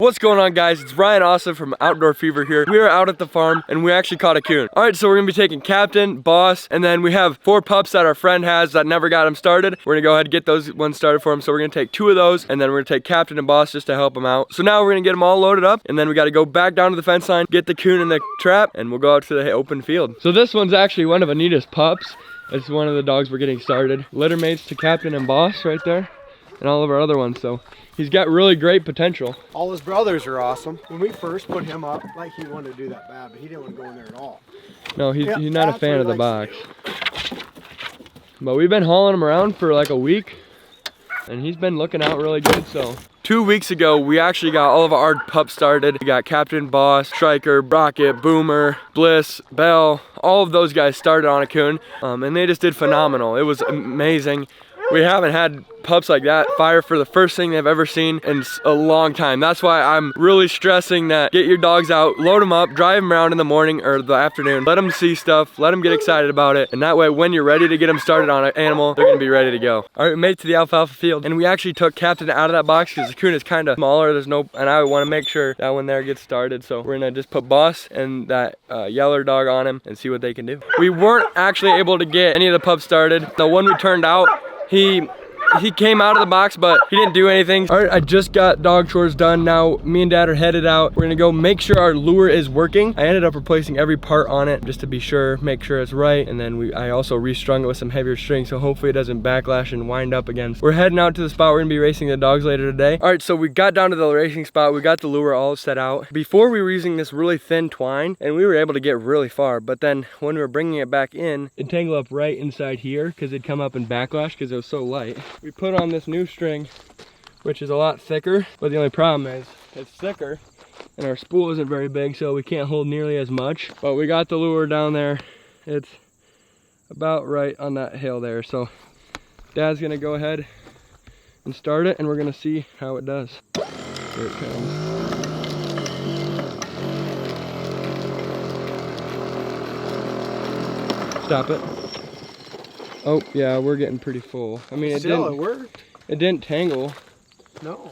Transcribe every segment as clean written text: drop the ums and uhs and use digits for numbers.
What's going on, guys? It's Ryan Awesome from Outdoor Fever here. We are out at the farm and we actually caught a coon. All right, so we're gonna be taking Captain, Boss, and then we have 4 pups that our friend has that never got him started. We're gonna go ahead and get those ones started for him. So we're gonna take 2 of those and then we're gonna take Captain and Boss just to help him out. So now we're gonna get them all loaded up and then we gotta go back down to the fence line, get the coon in the trap, and we'll go out to the open field. So this one's actually one of Anita's pups. It's one of the dogs we're getting started. Litter mates to Captain and Boss right there, and all of our other ones. So he's got really great potential. All his brothers are awesome. When we first put him up, like, he wanted to do that bad, but he didn't want to go in there at all. No, he's not a fan of the box. But we've been hauling him around for like a week, and he's been looking out really good. So 2 weeks ago, we actually got all of our pups started. We got Captain, Boss, Striker, Rocket, Boomer, Bliss, Bell, all of those guys started on a coon, and they just did phenomenal. It was amazing. We haven't had pups like that fire for the first thing they've ever seen in a long time. That's why I'm really stressing that get your dogs out, load them up, drive them around in the morning or the afternoon, let them see stuff, let them get excited about it, and that way when you're ready to get them started on an animal, they're gonna be ready to go. All right, we made it to the alfalfa field, and we actually took Captain out of that box because the coon is kind of smaller. There's no, and I want to make sure that one there gets started. So we're gonna just put Boss and that yeller dog on him and see what they can do. We weren't actually able to get any of the pups started. The one we turned out, he came out of the box, but he didn't do anything. All right, I just got dog chores done. Now me and Dad are headed out. We're gonna go make sure our lure is working. I ended up replacing every part on it just to be sure, make sure it's right. And then I also restrung it with some heavier string, so hopefully it doesn't backlash and wind up again. We're heading out to the spot. We're gonna be racing the dogs later today. All right, so we got down to the racing spot. We got the lure all set out. Before we were using this really thin twine, and we were able to get really far. But then when we were bringing it back in, it tangled up right inside here because it'd come up and backlash because it was so light. We put on this new string, which is a lot thicker, but the only problem is it's thicker and our spool isn't very big, so we can't hold nearly as much. But we got the lure down there. It's about right on that hill there. So Dad's gonna go ahead and start it, and we're gonna see how it does. Here it comes. Stop it. Oh yeah, we're getting pretty full. I mean, it worked. It didn't tangle. No,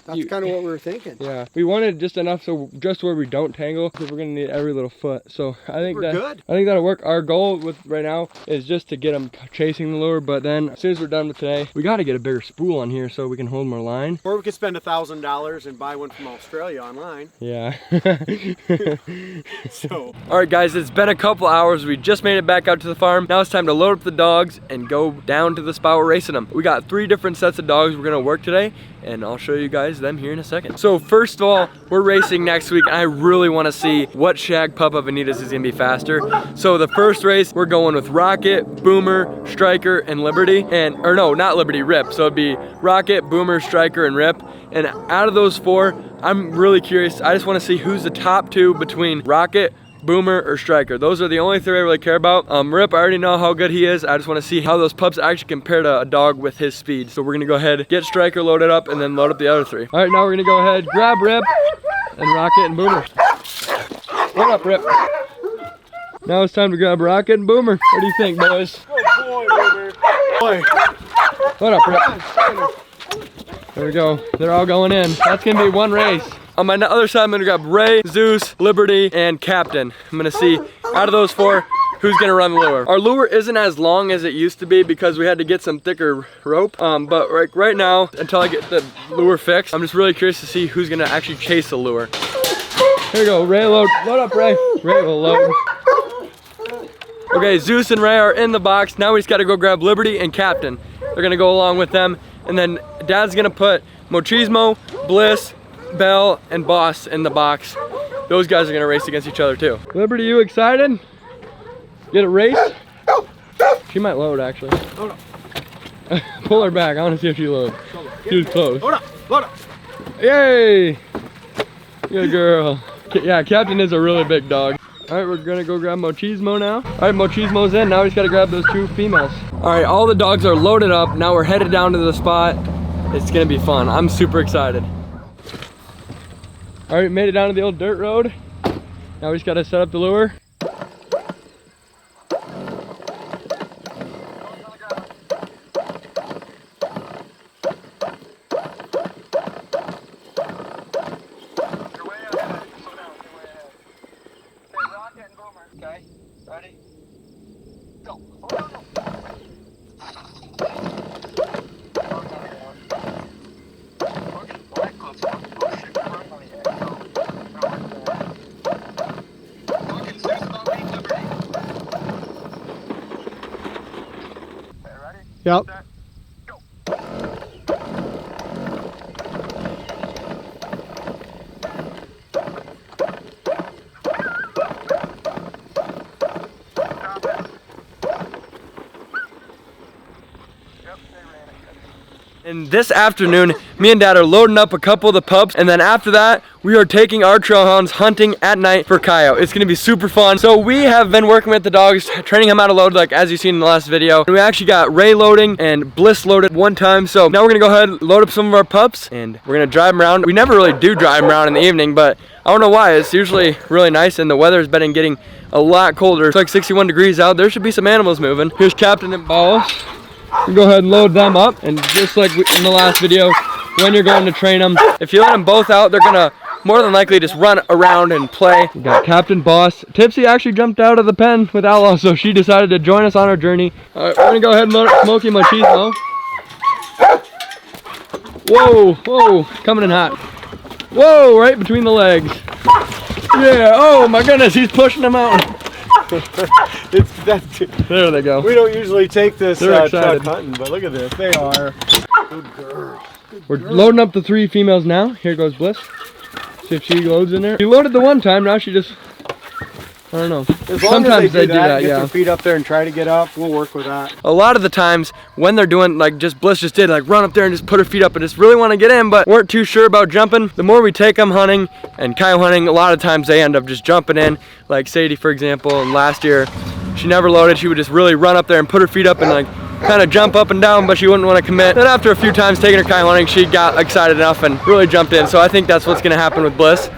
that's kind of what we were thinking. Yeah, we wanted just enough so just where we don't tangle, because we're gonna need every little foot. So I think that'll work. Our goal with right now is just to get them chasing the lure, but then as soon as we're done with today, we got to get a bigger spool on here so we can hold more line. Or we could spend $1,000 and buy one from Australia online. Yeah. So. All right, guys, it's been a couple hours. We just made it back out to the farm. Now it's time to load up the dogs and go down to the spot we're racing them. We got 3 different sets of dogs we're gonna work today, and I'll show you guys them here in a second. So first of all, we're racing next week, and I really want to see what shag pup of Anita's is gonna be faster. So the first race, we're going with Rocket, Boomer, Striker, and Liberty, or no, not Liberty, Rip. So it'd be Rocket, Boomer, Striker, and Rip. And out of those 4, I'm really curious. I just want to see who's the top 2 between Rocket, Boomer, or Striker. Those are the only 3 I really care about. Rip, I already know how good he is. I just want to see how those pups actually compare to a dog with his speed. So we're gonna go ahead, get Striker loaded up, and then load up the other 3. All right, now we're gonna go ahead, grab Rip, and Rocket, and Boomer. What up, Rip? Now it's time to grab Rocket and Boomer. What do you think, boys? Good boy, Boomer. Boy. What up, Rip? There we go. They're all going in. That's gonna be 1 race. On my other side, I'm gonna grab Ray, Zeus, Liberty, and Captain. I'm gonna see, out of those 4, who's gonna run the lure. Our lure isn't as long as it used to be because we had to get some thicker rope. But right now, until I get the lure fixed, I'm just really curious to see who's gonna actually chase the lure. Here we go, Ray, load up, Ray. Ray will load. Okay, Zeus and Ray are in the box. Now we just gotta go grab Liberty and Captain. They're gonna go along with them. And then Dad's gonna put Mochismo, Bliss, Bell, and Boss in the box. Those guys are gonna race against each other too. Liberty, you excited? Get a race? She might load actually. Hold up. Pull her back, I wanna see if she loads. She was close. Hold up, hold up. Yay! Good girl. Yeah, Captain is a really big dog. All right, we're gonna go grab Mochismo now. All right, Mochismo's in. Now we just gotta grab those 2 females. All right, all the dogs are loaded up. Now we're headed down to the spot. It's gonna be fun. I'm super excited. All right, made it down to the old dirt road. Now we just gotta set up the lure. Yep. And this afternoon, me and Dad are loading up a couple of the pups, and then after that, we are taking our trail hounds hunting at night for coyote. It's gonna be super fun. So we have been working with the dogs, training them how to load, like as you've seen in the last video. And we actually got Ray loading and Bliss loaded one time. So now we're gonna go ahead and load up some of our pups, and we're gonna drive them around. We never really do drive them around in the evening, but I don't know why. It's usually really nice, and the weather's been getting a lot colder. It's like 61 degrees out. There should be some animals moving. Here's Captain and Balls. You go ahead and load them up, and just like in the last video, when you're going to train them, if you let them both out, they're gonna more than likely just run around and play. We got Captain Boss. Tipsy actually jumped out of the pen with Outlaw, so she decided to join us on our journey. All right, we're gonna go ahead and load up Smokey Machismo. Whoa, whoa, coming in hot. Whoa, right between the legs. Yeah, oh my goodness, he's pushing them out. There they go. We don't usually take this truck hunting, but look at this. They are. Good girl. We're loading up the 3 females now. Here goes Bliss. See if she loads in there. She loaded the one time, now she just, I don't know. As long Sometimes as they do that, get yeah. their feet up there and try to get up, we'll work with that. A lot of the times when they're doing, like just Bliss just did, like run up there and just put her feet up and just really want to get in, but weren't too sure about jumping. The more we take them hunting and coyote hunting, a lot of times they end up just jumping in. Like Sadie, for example, and last year, she never loaded. She would just really run up there and put her feet up and like kind of jump up and down, but she wouldn't want to commit. Then after a few times taking her coyote hunting, she got excited enough and really jumped in. So I think that's what's going to happen with Bliss.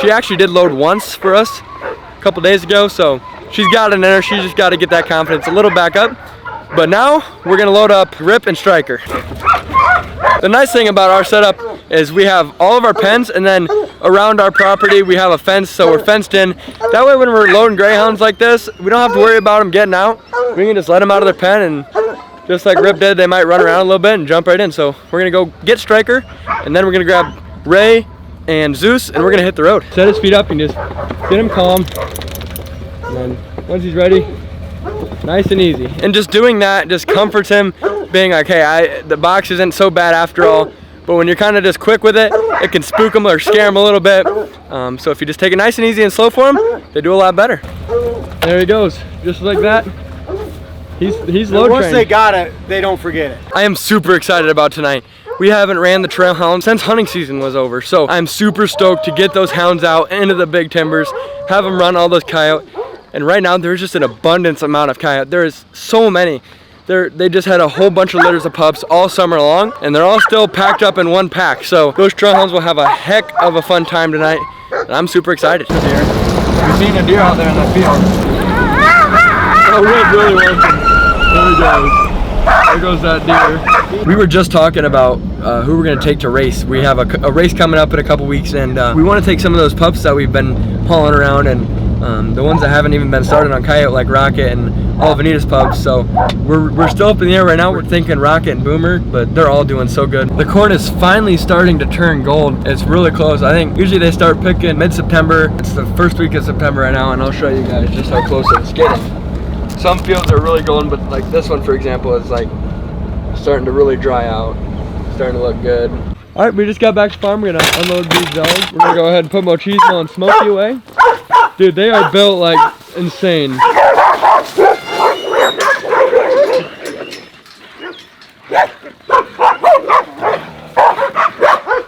She actually did load once for us a couple days ago, so she's got it in her. She's just got to get that confidence a little back up. But now we're going to load up Rip and Striker. The nice thing about our setup is we have all of our pens, and then around our property we have a fence, so we're fenced in. That way when we're loading greyhounds like this, we don't have to worry about them getting out. We can just let them out of their pen, and just like Rip did, they might run around a little bit and jump right in. So we're gonna go get Striker, and then we're gonna grab Ray and Zeus, and we're gonna hit the road. Set his feet up and just get him calm, and then once he's ready, nice and easy. And just doing that just comforts him, being like, hey, the box isn't so bad after all. But when you're kind of just quick with it, it can spook them or scare them a little bit. So if you just take it nice and easy and slow for them, they do a lot better. There he goes, just like that. He's load Once trained. they got it, they don't forget it. I am super excited about tonight. We haven't ran the trail hound since hunting season was over, so I'm super stoked to get those hounds out into the big timbers, have them run all those coyote. And right now there's just an abundance amount of coyote. There is so many. They just had a whole bunch of litters of pups all summer long, and they're all still packed up in one pack. So those trail hounds will have a heck of a fun time tonight, and I'm super excited. We've seen a deer out there in the field. Oh, Red really wants him. There he goes. There goes that deer. We were just talking about who we're going to take to race. We have a race coming up in a couple weeks, and we want to take some of those pups that we've been hauling around, and the ones that haven't even been started on coyote, like Rocket and all of Anita's pups. So we're still up in the air right now. We're thinking Rocket and Boomer, but they're all doing so good. The corn is finally starting to turn gold. It's really close. I think usually they start picking mid-September. It's the first week of September right now, and I'll show you guys just how close it's getting. Some fields are really golden, but like this one, for example, is like starting to really dry out. Starting to look good. All right, we just got back to the farm. We're gonna unload these dogs. We're gonna go ahead and put Machismo and Smokey away. Dude, they are built like insane.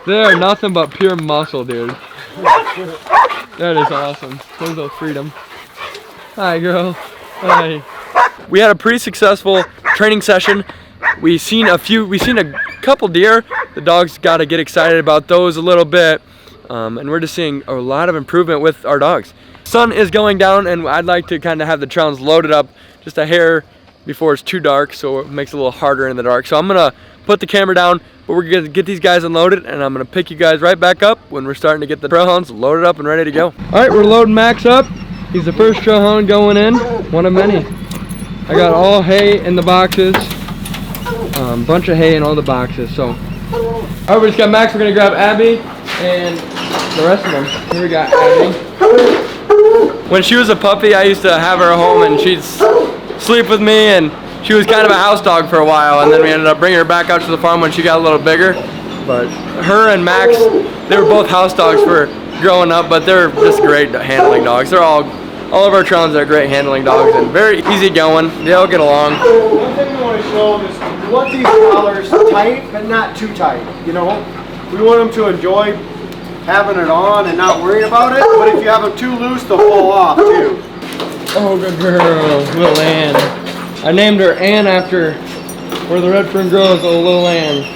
They are nothing but pure muscle, dude. That is awesome. There's a little freedom. Hi, girl. Hi. We had a pretty successful training session. We seen a couple deer. The dogs got to get excited about those a little bit, and we're just seeing a lot of improvement with our dogs. Sun is going down, and I'd like to kind of have the trowels loaded up just a hair before it's too dark, so it makes it a little harder in the dark. So I'm gonna put the camera down, but we're gonna get these guys unloaded, and I'm gonna pick you guys right back up when we're starting to get the trail hounds loaded up and ready to go. All right, we're loading Max up. He's the first trail hound going in, one of many. I got all hay in the boxes, bunch of hay in all the boxes. So, all right, we just got Max. We're gonna grab Abby and the rest of them. Here we got Abby. When she was a puppy, I used to have her home, and she'd sleep with me, and She was kind of a house dog for a while, and then we ended up bringing her back out to the farm when she got a little bigger. But her and Max, they were both house dogs for growing up, but they're just great handling dogs. They're all of our Trons are great handling dogs and very easy going. They all get along. One thing we want to show them is we want these collars tight, but not too tight. You know, we want them to enjoy having it on and not worrying about it. But if you have them too loose, they'll fall off too. Oh, good girl, little Ann. I named her Ann after where the red fern grows, little Ann.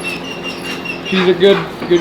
She's a good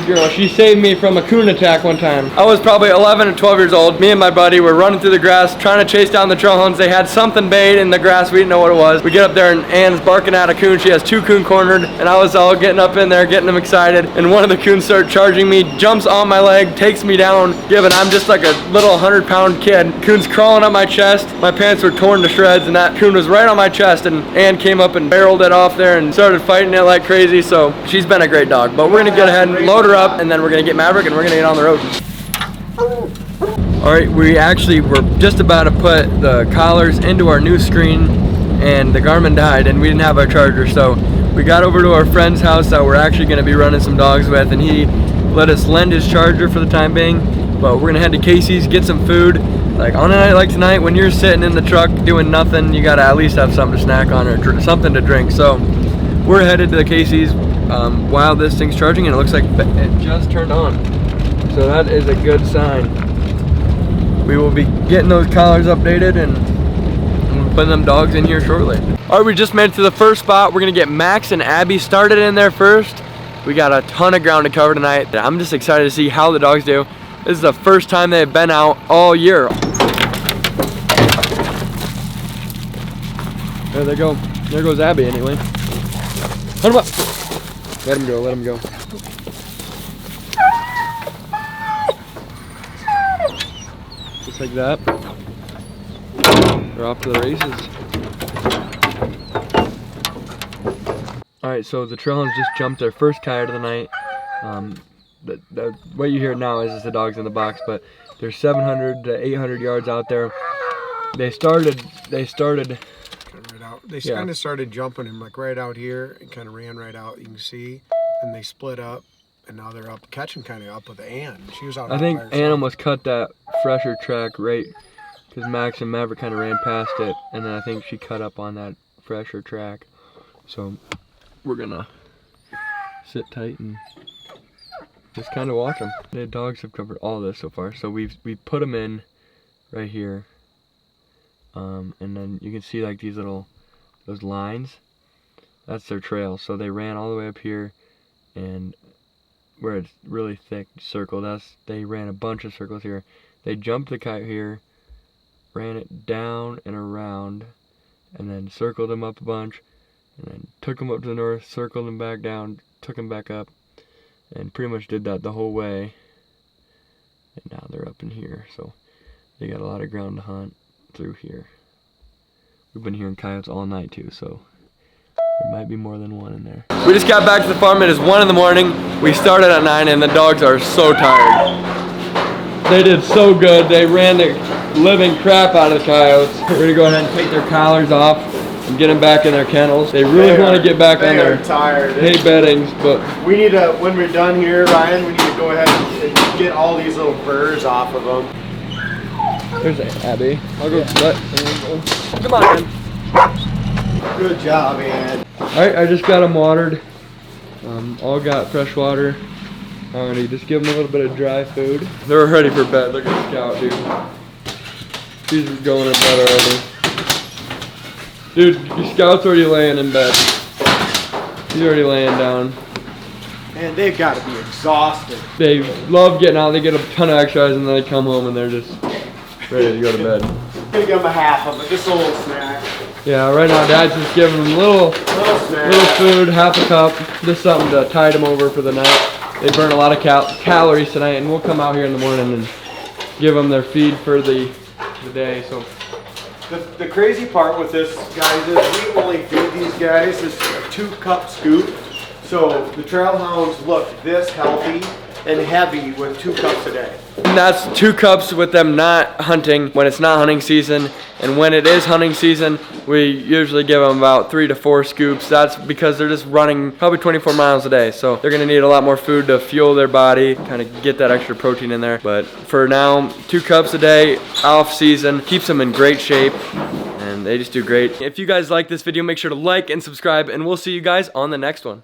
girl. She saved me from a coon attack one time. I was probably 11 or 12 years old. Me and my buddy were running through the grass trying to chase down the trail hounds. They had something bait in the grass. We didn't know what it was. We get up there and Ann's barking at a coon. She has 2 coon cornered, and I was all getting up in there, getting them excited. And one of the coons started charging me, jumps on my leg, takes me down. Given I'm just like a little 100-pound kid. Coon's crawling up my chest. My pants were torn to shreds, and that coon was right on my chest. And Ann came up and barreled it off there and started fighting it like crazy. So she's been a great dog. But we're gonna get ahead and load her up, and then we're gonna get Maverick and we're gonna get on the road. All right, we actually were just about to put the collars into our new screen, and the Garmin died and we didn't have our charger, so we got over to our friend's house that we're actually gonna be running some dogs with, and he let us lend his charger for the time being. But we're gonna head to Casey's, get some food. Like on a night like tonight, when you're sitting in the truck doing nothing, you gotta at least have something to snack on or something to drink. So we're headed to the Casey's while this thing's charging, and it looks like it just turned on. So that is a good sign. We will be getting those collars updated and putting them dogs in here shortly. All right, we just made it to the first spot. We're gonna get Max and Abby started in there first. We got a ton of ground to cover tonight. I'm just excited to see how the dogs do. This is the first time they've been out all year. There they go. There goes Abby anyway. Put him up. Let him go, let him go. Just like that. They're off to the races. Alright, so the trailhounds just jumped their first coyote of the night. What you hear now is just the dogs in the box, but there's 700 to 800 yards out there. They started They kind of started jumping him like right out here and kind of ran right out, you can see. And they split up, and now they're up catching kind of up with Ann. She was out. I think Ann almost cut that fresher track right because Max and Maverick kind of ran past it, and then I think she cut up on that fresher track. So we're gonna sit tight and just kind of watch them. The dogs have covered all this so far, so we put them in right here, and then you can see like those lines. That's their trail. So they ran all the way up here, and where it's really thick circle, they ran a bunch of circles here. They jumped the kite here, ran it down and around, and then circled them up a bunch, and then took them up to the north, circled them back down, took them back up, and pretty much did that the whole way. And now they're up in here, so they got a lot of ground to hunt through here. We've been hearing coyotes all night too, so there might be more than one in there. We just got back to the farm. It is 1 in the morning. We started at 9 and the dogs are so tired. They did so good. They ran the living crap out of the coyotes. We're gonna go ahead and take their collars off and get them back in their kennels. They really want to get back on their hay beddings, but we need to, when we're done here, Ryan, we need to go ahead and get all these little burrs off of them. There's Abby. I'll go let Ann go. Come on, man. Good job, man. Alright, I just got them watered. All got fresh water. Alrighty, just give them a little bit of dry food. They're ready for bed. Look at Scout, dude. She's going in bed already. Dude, your Scout's already laying in bed. He's already laying down. Man, they've got to be exhausted. They love getting out. They get a ton of exercise and then they come home and they're just ready to go to bed. I'm gonna give them a half of it, just a little snack. Yeah, right now Dad's just giving them little food, half a cup, just something to tide them over for the night. They burn a lot of calories tonight, and we'll come out here in the morning and give them their feed for the day. So the crazy part with this, guys, is we only feed these guys this a 2-cup scoop. So the trail hounds look this healthy, and heavy with 2 cups a day. And that's 2 cups with them not hunting when it's not hunting season. And when it is hunting season, we usually give them about 3 to 4 scoops. That's because they're just running probably 24 miles a day. So they're gonna need a lot more food to fuel their body, kind of get that extra protein in there. But for now, 2 cups a day, off season, keeps them in great shape. And they just do great. If you guys like this video, make sure to like and subscribe, and we'll see you guys on the next one.